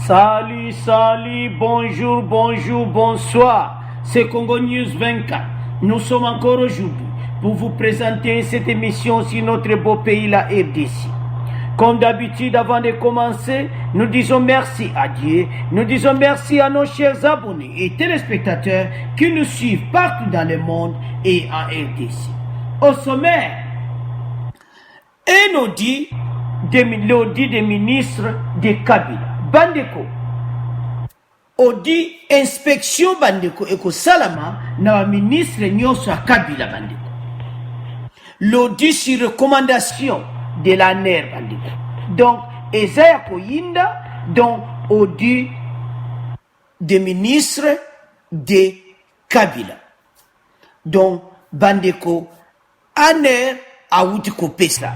Salut, salut, bonjour, bonjour, bonsoir. C'est Congo News 24. Nous sommes encore aujourd'hui pour vous présenter cette émission sur notre beau pays, la RDC. Comme d'habitude, avant de commencer, nous disons merci à Dieu, nous disons merci à nos chers abonnés et téléspectateurs qui nous suivent partout dans le monde et en RDC. Au sommaire, un audit des ministres de Kabila. Bandeko audit inspection bandeko eko salama na ministre nyonso ya Kabila bandeko. L'audit sur recommandation de la NER bandeko. Donc ezaya koyinda donc audit des ministres de Kabila. Donc bandeko ANER awuti kopesa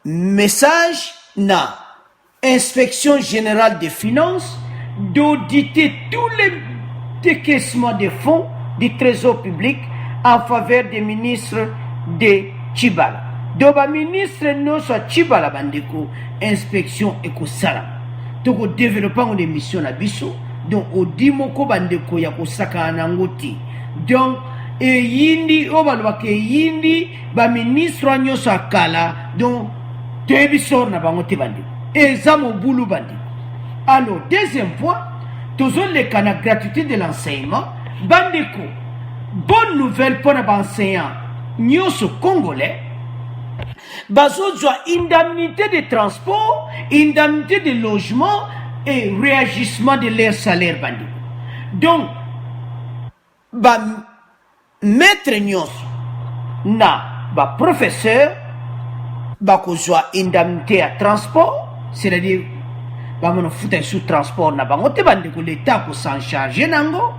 message na Inspection générale des finances d'auditer tous les décaissements de fonds du trésor public en faveur des ministres de Tchibala. Donc, le ministre non soit Tchibala bandeko, inspection eko salam. Donc, au développement de mission na biso, donc au dimoko bandeko ya kosaka anangoti. Donc, et yindi obalwake yindi ba ministre nyonso akala donc tebisor na bangote bandeko. Et ça mon boulot bandit. Alors, deuxième point, toujours les canaux gratuité de l'enseignement. Bandeko, bonne nouvelle pour les enseignants, nous sommes congolais. Bazo doit indemnité de transport, indemnité de logement et réagissement de leur salaire bandeko. Donc, maître nous na professeur, bakozwa indemnité à transport. C'est-à-dire, on fout sous transport na bango te bandeko l'État ko s'en charger nango.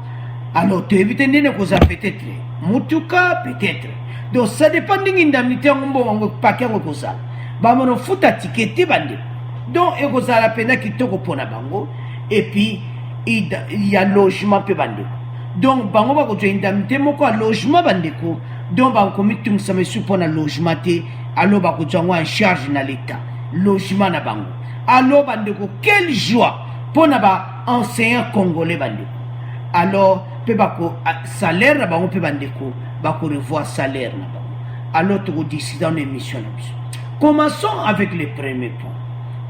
Alors tu évites ndene ko za peut-être mutuka peut-être. Donc ça dépend de l'indemnité ngombo wango paquet ngo kozala. Ba mono futa ticket bandeko. Donc e kozala pena kitoko pona bango et puis il y a logement pe bandeko. Donc bango ba ko to indemnité moko logement bandeko. Donc ba ko mitung sa me supona logement te alors ba ko tsango en charge na l'État. Logement na bango. Alors bandeko quelle joie pour naba enseignant congolais bandeko. Alors pe bako salaire na bango pe bandeko bako revoir salaire na bango. Alors tu décides dans l'émission na biso. Commençons avec le premier point.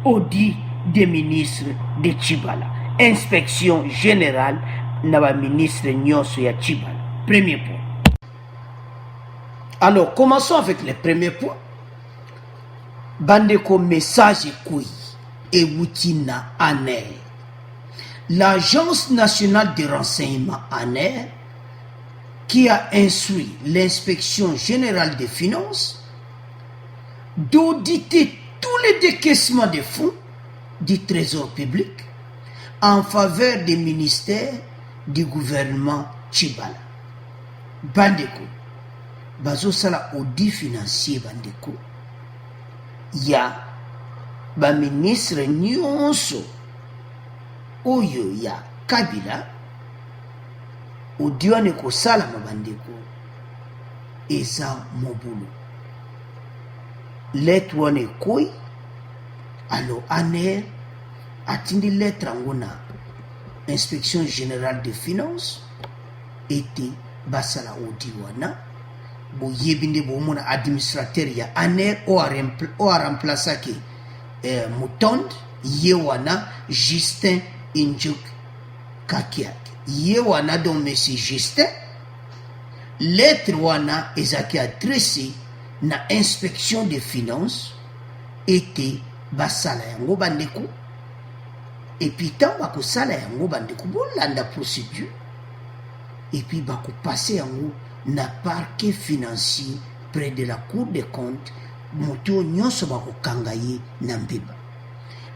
Audit des ministres de Tchibala. Inspection générale na ba ministre nyonso ya Tchibala. Premier point. Alors commençons avec le premier point. Bandeko message kouy et Woutina ANER. L'Agence nationale de renseignement ANER qui a instruit l'inspection générale des finances d'auditer tous les décaissements de fonds du trésor public en faveur des ministères du gouvernement Tchibala. Bandeko, bazo sala audit financier bandeko. Ya ba ministre nyonso oyo ya Kabila odiwane ko sala mabandeko eza mobulu lettre wane koi alo ANER atindi lettre ngona inspection générale des finances ete basala odiwana bo yebinde bo mona administrateur ya ANER o a remplacé ki Moutonde yewana Justin Injuk Kakiak yewana donc monsieur Justin lettre wana ezaki adressé na inspection des finances ete basala yango bandeko et puis tant bako sala yango bandeko bolanda procédure et puis bako passer yango na parquet financier près de la Cour des comptes moto nyonso bako kangaye na mbeba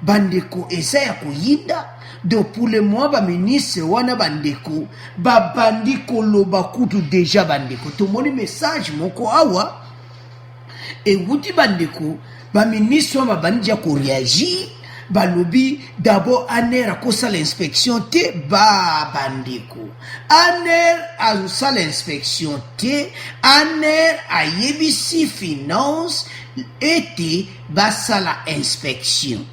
bandeko esa ya koyinda do pour le mois ba ministre wana bandeko ba bandiko loba kutu déjà bandeko tomoni message moko awa et wuti bandeko ba ministre ba bandja ko réagir balobi d'abord ANER akosa l'inspection te ba bandeko ANER akosa l'inspection te ANER ayebisi finance ete basala inspection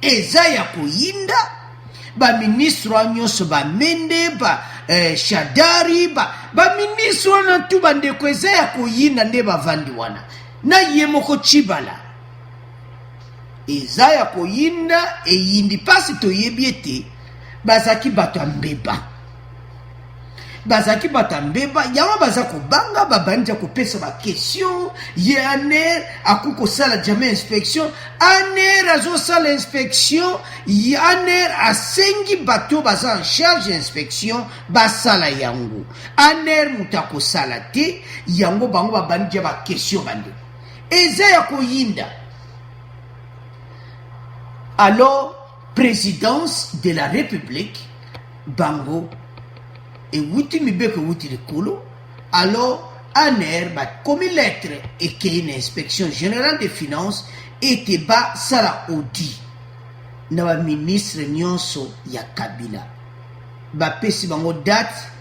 eza ya koyinda baministre wana nyonso bamende shadari baministre wana tu bandeko eza ya koyinda nde bavandi wana na ye moko Tshibala eza ya koyinda eyindi pasi toyebi ete bazaki bato ya mbeba yango baza kobanga babandi ya kopesa bakestion ye aner akoki kosala jamais inspection aner azosala inspection ye aner asengi bato baza en charge ya inspection basala yango aner moto akosala te yango bango babandi ya bakestion bande eza ya koyinda. Alors présidence de la République bango et wuti mibeko wuti likolo alors aner comme lettre et qu'il une inspection générale des finances était ba sala audit na ba ministre nyonso ya Kabila ba pesi bango date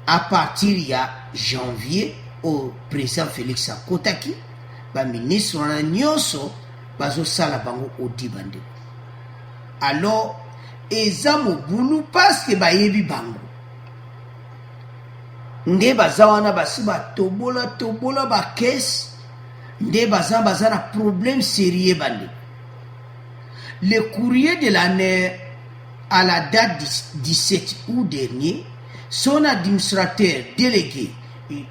à partir ya janvier au président Félix Akotaki ba ministre na nyonso bazo sala bango audit bande alors eza mobulu parce que bayebi bango nde baza wana basi tobola bakese nde baza na problème sérieux bande. Le courrier de l'année à la date du 17 août dernier, son administrateur délégué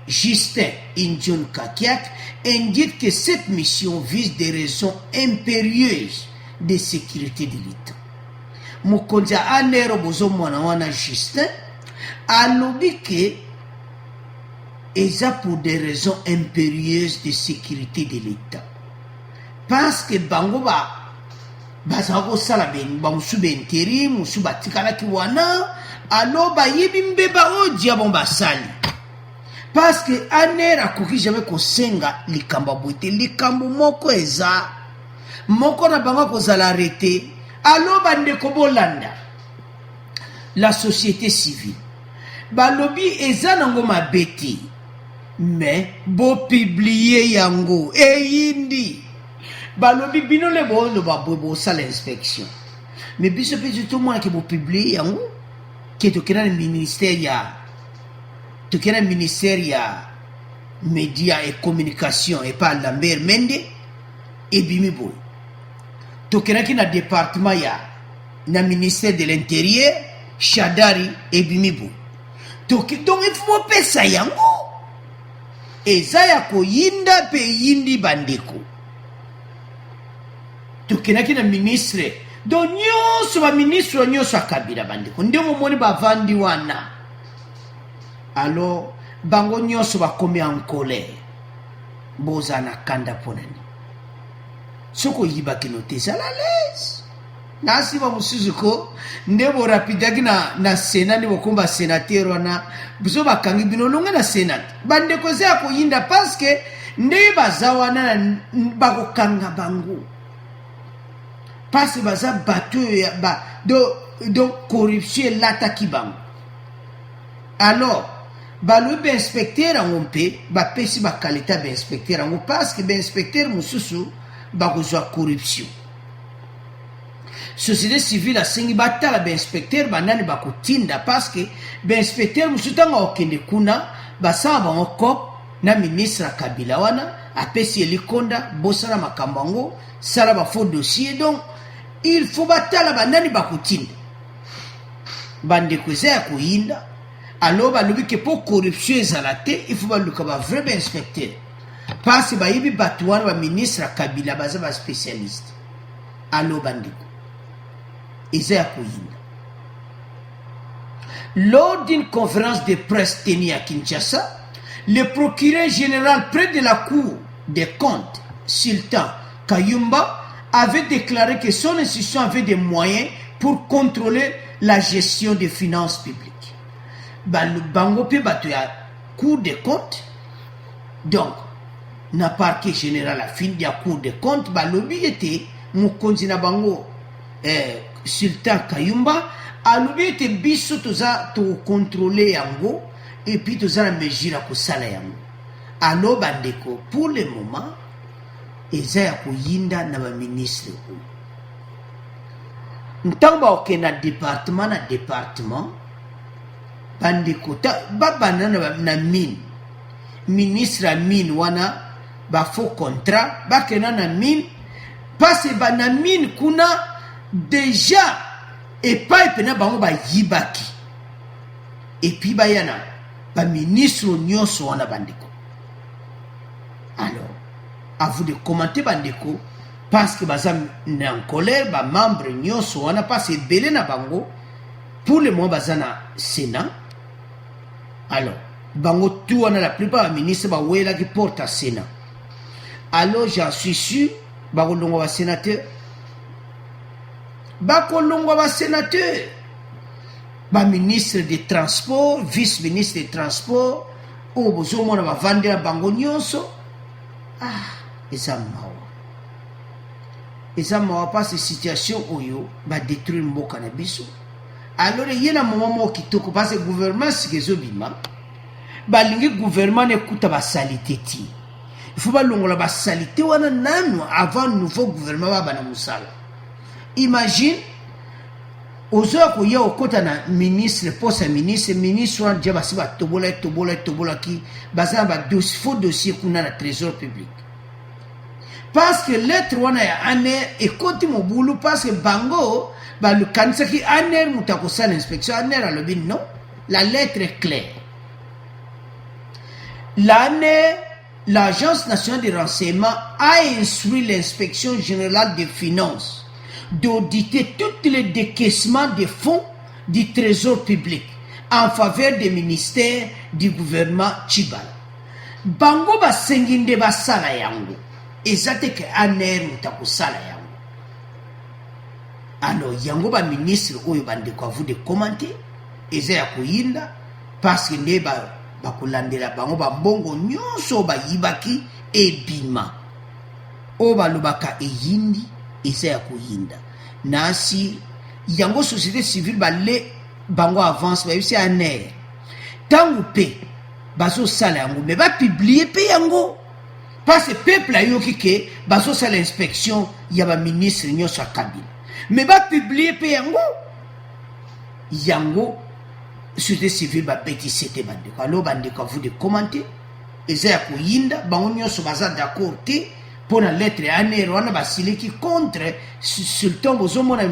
Justin Indjon Kakiak indique que cette mission vise des raisons impérieuses de sécurité de l'État. Mokonza anero bozo mwana wana Justin alobi que eza pour des raisons impérieuses de sécurité de l'État. Parce que bango baza kosala bamusu benteri musu batikalaki wana alo bayebi mbeba odia bon basali. Parce que aner akoki jamais kosenga likambo boite likambo moko eza moko na bango kozala arrêté alo bandeko bolanda la société civile balobi eza nango mabeti mais bo publier yango eyindi balobi bino le bo sala inspection mais biso pe tout moi que bo publier yango que to kena ministère ya média et communication et pas Lambert Mende et bimi boy to kena ki na département ya na ministère de l'intérieur Shadari et bimi boy donc il faut pesa yango eza ya koyinda pe yindi bandeko to kena ki na ministre do nyonso ba ministre nyonso akabila bandeko nde momoni bavandi wana. Alors bango nyonso bakomi en colère boza na kanda ponani soko yibaki no te sala les nasi ba musuzuko ndebo rapidaki na sénat ndebo komba sénateur wana biso bakangi bino longa na sénat bande ko za ko yinda parce que nde bazawana bakokanga bango parce baza bato ya do corruption lataki bango. Alors balobi inspecteur ango mpe bapesi bakalita bainspecteur ango parce que bainspecteur mosusu bakozwa corruption. Société civile asengi batala bainspecteur banani bakotinda parce que bainspecteur mosusu ntango okende kuna basala bango cop na ministre Kabila wana apesi elikonda bosala makambo ango sala bafaux dossier donc il faut batala banani bakotinda bandeko eza ya koyinda. Alors balobi que pour corruption ezala te il faut baluka ba vrai inspecteur parce que bayibi bato wana ba ministre Kabila baza ba spécialiste. Alors bandeko eza ya koyinda. Lors d'une conférence de presse tenue à Kinshasa, le procureur général près de la Cour des comptes, Sultan Kayumba, avait déclaré que son institution avait des moyens pour contrôler la gestion des finances publiques. Bango pe bato ya Cour des comptes donc na parquet général à fin de la Cour des comptes balobi ete mokonzi na bango Sultan Kayumba alobi ete biso toza to contrôler yango et puis toza na mesure ko sala yango. Alors bandeko pour le moment eza ya koyinda na ba ministre ntango oke na département bandeko babanda na mine ministre ya mine wana bafaux contrat bakena na mine parce na mine kuna déjà epai pena bango bayibaki epuis bayana baministre nyonso wana bandeko. Alors à vous de commenter bandeko parce que baza en colère membre nyonso wana parce que belé na bango pour le moment baza na Sénat. Alors bango tout wana la plupart des ministres bawela qui porte à Sénat. Alors j'en suis sûr bakolongwa ba sénateur ba ministre des transports, vice ministre des transports o bozomona bavandela bango nyonso. Eza mawa parce que situation oyo ba détruire mboka na biso. Alors yena moment kitoko parce que gouvernement sikezobima balingi gouvernement ekuta ba salité ti. Il faut pas longola ba salité wana nanu avant nouveau gouvernement ba na musala. Imagine ozoa ko ya okota na ministre poste ministre wana dia basi ba tobola ki baza ba dossier kuna na trésor public. Parce que lettre wana ya aner ekoti mobulu parce que bango ba le kanisa ki aner mutako sala inspection aner alobi non, la lettre est claire. L'Agence nationale de renseignement a instruit l'inspection générale des finances d'auditer tous les décaissements des fonds du trésor public en faveur des ministères du gouvernement Tchibala. Bango ba senginde ba sala yango. Ezate ke aner mutako sala yango. Alors yango ba ministre oyo bande ko vous de commenter eza ya koyinda parce que ne bakolandela bango bambongo nyonso bayibaki ebima o balobaka eyindi eza ya koyinda nasi yango société civile bale bango avance bayebisi aner tango pe bazosala yango me bapublie pe yango parce que peuple ayoki ke bazosala inspection ya baministre nyonso ya Kabila me bapublie pe yango société civile babeti sete bandeko. Alors bandeko vous de commenter eza ya koyinda bango nyonso baza d'accord te pona lettre aner wana basiliki contre sultan bozomona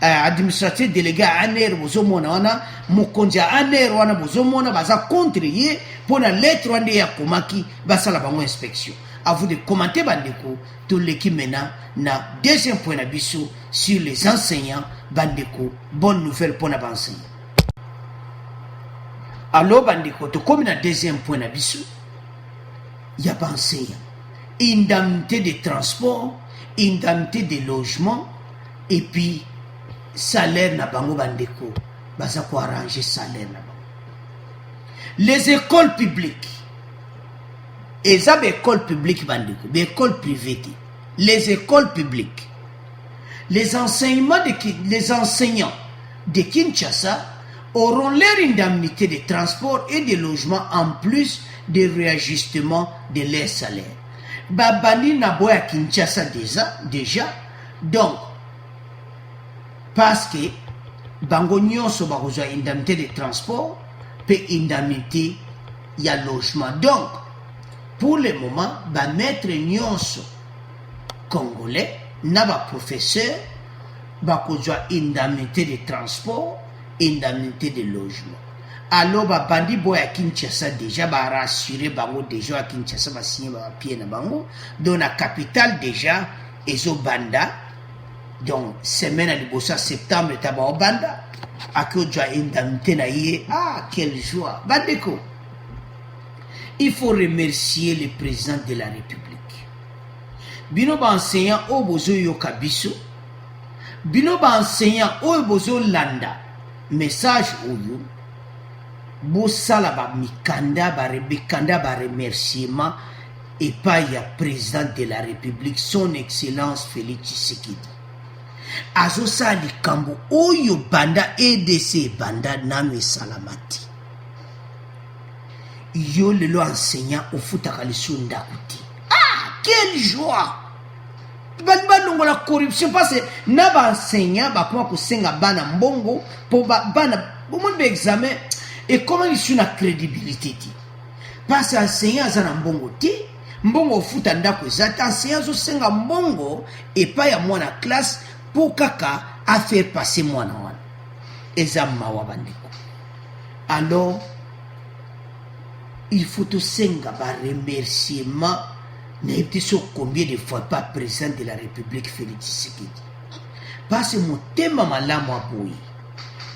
administrateur délégué aner bozomona wana mokonzi aner wana bozomona baza contre ye pona lettre wana ya komaki basala bango inspection. À vous de commenter bandeko tout l'équipe maintenant na deuxième point na biso sur les enseignants bandeko. Bonne nouvelle pour na enseignants. Alors bandeko to comme na deuxième point na biso ya enseignants. Indemnité de transport, indemnité de logement et puis salaire na bango bandeko baza ko arranger salaire na bango. Les écoles publiques et ça des écoles publiques bandeko, des écoles privées. Les écoles publiques, les enseignants de Kinshasa auront leur indemnité de transport et de logement en plus de réajustement de leur salaire. Babani na boya Kinshasa déjà donc parce que bango nyonso bakozwa indemnité de transport pe indemnité ya logement. Donc pour le moment ba maître nyonso congolais na ba professeur bakozwa indemnité de transport, indemnité de logement. Alors bandi boya Kinshasa déjà ba rassurer bango déjà à Kinshasa ba signer ba papier na bango dans la capitale déjà ezo banda donc semaine à libosa septembre taba banda akodja indemnité na yé. Quelle joie bandeko. Il faut remercier le président de la République. Bino ba enseignant o bozo yoka biso, bino ba enseignant o bozo landa message oyo bosala ba mikanda ba remerciement et pas ya président de la République son excellence Félix Tshisekedi. Azo sa likambo oyo banda EDC banda nanu salamati. Yo lelo enseignant au futaka lisu ndakuti. Quelle joie! balongo la corruption parce que na ba enseignant ba kuma ko senga bana mbongo pour bana au monde examen et comment ils sont la crédibilité parce que enseignant za na mbongo ti mbongo futa ndako ezata enseignant zo senga mbongo et pas ya mwana classe pour kaka à faire passer mwana wana eza mawa bandeko. Alors il faut te senga ba remerciement n'était sur combien de fois pas président de la République Félix Tshisekedi parce que mon thème malamu aboyi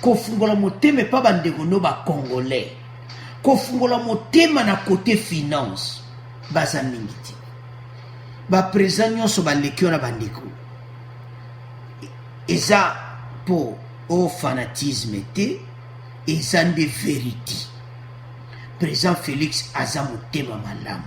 kofungola motema pa bandeko no ba congolais kofungola motema na côté finance baza mingi te ba président nyonso balekio na bandeko eza pour au fanatisme te eza de vérité. Président Félix aza motema malamu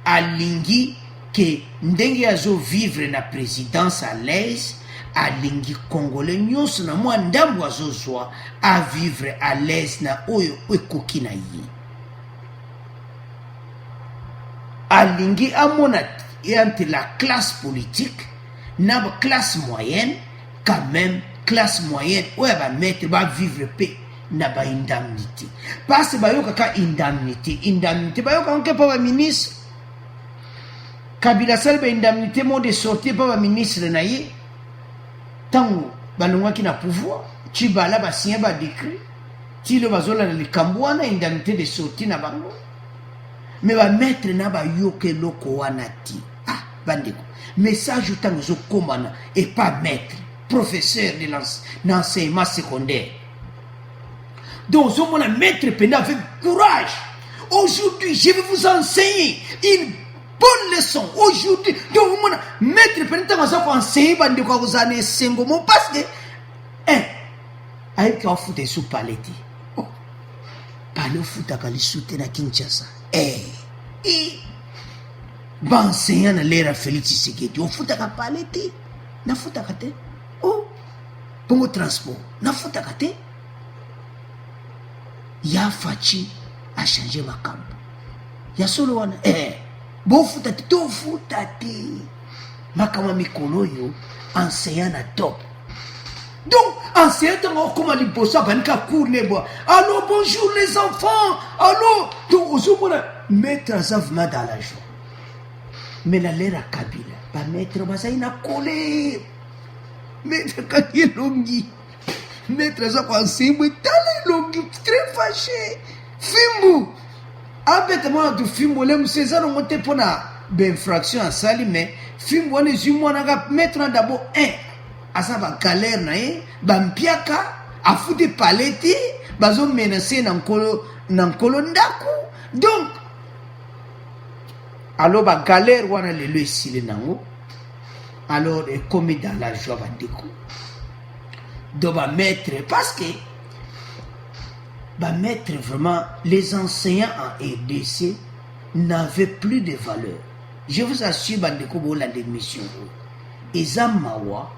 alingi que ndenge azo vivre na présidence à l'aise alingi congolais nyonso na mwa ndambo azozwa à vivre à l'aise na oyo ekoki na ye alingi amona entre la classe politique na ba classe moyenne quand même classe moyenne oyo ba mettre ba vivre pe na ba indemnité parce que ba yoka ka indemnité ba yoka onke pa ba ministre Kabila salbe indemnité mo de sortir pa ba ministre na ye tango balongwaki na pouvoir Tshibala ba signé ba décret tilo bazola na likambo wana indemnité de sortie na bango mais ba mettre na ba yoke loko wana ti bandeko message tango zo komana et pas maître professeur de l'enseignement secondaire donc zo mona maître pena avec courage aujourd'hui je vais vous enseigner une bonne leçon aujourd'hui donc mon maître pena ça ko enseigner bande ko kozane sengo mo parce que ayi ka futa sous paleti palo futa ka li soute na Kinshasa ba enseignant na l'era Félix Tshisekedi on futa ka paleti na futa ka te pongo transport na futa ka te ya fachi a changer makambo ya solo wana bon futa te to futa te makama mikolo yo enseignant na top donc enseignant comme ali bossa banka cour ne bois allô bonjour les enfants allô to osumona mettre azavma dans la joie mais la lera Kabila ba mettre basaina coller mettre kakilongi mettre ça quoi enseigner talongi très fâché fimbu abettement du fimbu le mseza no monte pona be infraction en sali mais fimbu on est mwana ga mettre d'abord asa ba galère na ye ba mpiaka afude paleti bazo menacer na nkolo ndako donc alors ba galère wana le esile nango alors et comme dans la joie bandeko de ba mettre parce que ba mettre vraiment les enseignants en RDC n'avaient plus de valeur. Je vous assure bandeko bo la démission ezamawa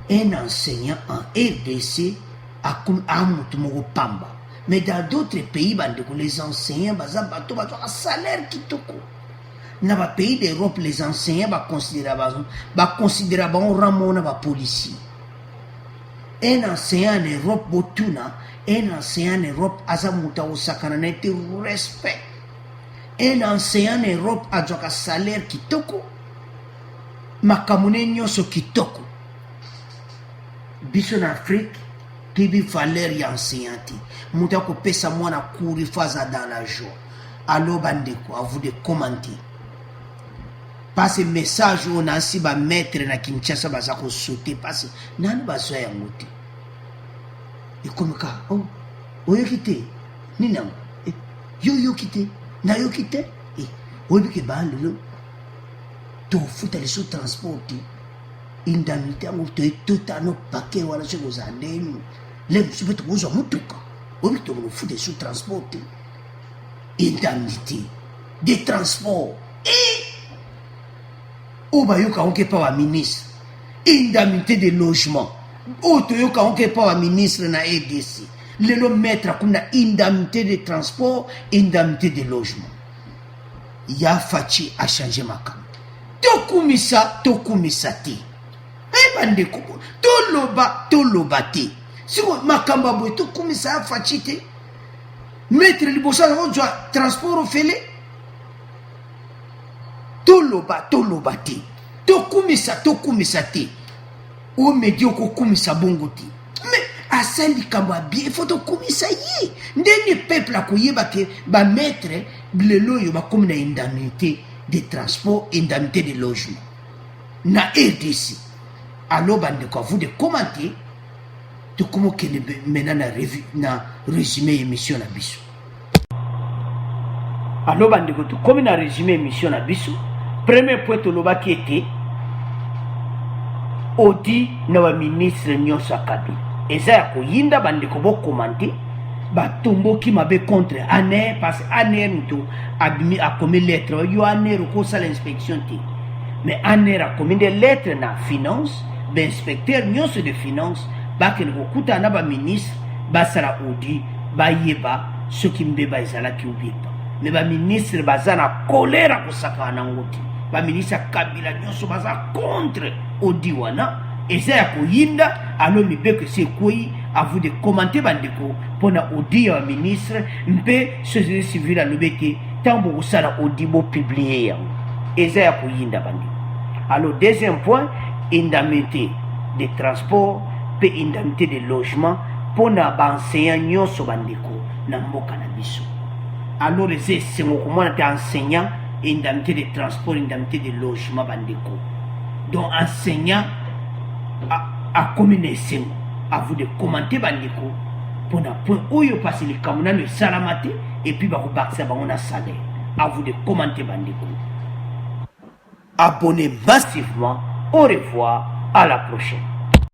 un enseignant en RDC a comme amutumo pamba mais dans d'autres pays bandeko les enseignants baza bato un salaire kitoko na ba pays d'Europe les enseignants ba considérer bon ramona ba policier un enseignant en Europe botuna un enseignant en Europe azamuta osakana na te respect un enseignant en Europe a un salaire kitoko makamune nyonso kitoko biso na Afrique tibi valeur ya enseignant muta ko pesa mwana kuri faza dans la joie alors bandeko à vous de commenter parce que message on a si ba mettre na Kinshasa baza ko sauter parce que nani bazo ya ngote et comme ka oyo kite nina yo kite na yo kite oyo ke ba lelo to futa le sous transport indemnité ngo to totano paquet wala se go zandeni le msubeto go zo mutuka oyo to go futa sous transport indemnité de transport Obayoka onke pa wa ministre indemnité de logement otoyoka onke pa wa ministre na EDC lelo mettre kuna indemnité de transport indemnité de logement ya fachi a changer makam tokumisa te bandeko toloba te siko makamba boye tokumisa afaci te maître liboso azwa transport ofele toloba te tokumisa te omedi okokumisa bongo te mais asali likambo ya bien ifo tokumisa ye ndeni peuple akoyeba ke bamaître lelo oyo bakomi na indemnité de transport, indemnité de logement na RDC. Alors bandeko, à vous de commenter tout comment que maintenant na résumé émission na biso. Alors bandeko, tout comme na résumé émission na biso, premier point to loba qui était Odi na wa ministre nyonso akabi. Eza ya koyinda bandeko bo commenter batomboki mabe contre ANER parce que ANER muto a commis lettre yo ANER ko sala inspection te mais ANER a commis des lettres na finance inspecteur nyonso de finance bakele ko kuta na ba ministre basala audit bayeba soki mbeba ezalaki obieba mais ba ministre bazana colère ko saka na ngoti ba ministre Kabila nyonso baza contre audit wana eza ya koyinda alo mibeko se koyi à vous de commenter bandeko pona audit ya ministre mpe société civile alobete tambo kusala audit bo publier yango eza ya koyinda bandeko. Alors deuxième point, indemnité de transport pe indemnité de logement pona ba enseignant nyonso bandeko na mboka na biso. Alors les sengo komona te enseignant indemnité de transport indemnité de logement bandeko donc enseignant a commune sengo. À vous de commenter bandeko pour un point où il passe les camerounais le salamate et puis bah ça va on a salaire. À vous de commenter bandeko. Abonnez massivement. Au revoir, à la prochaine.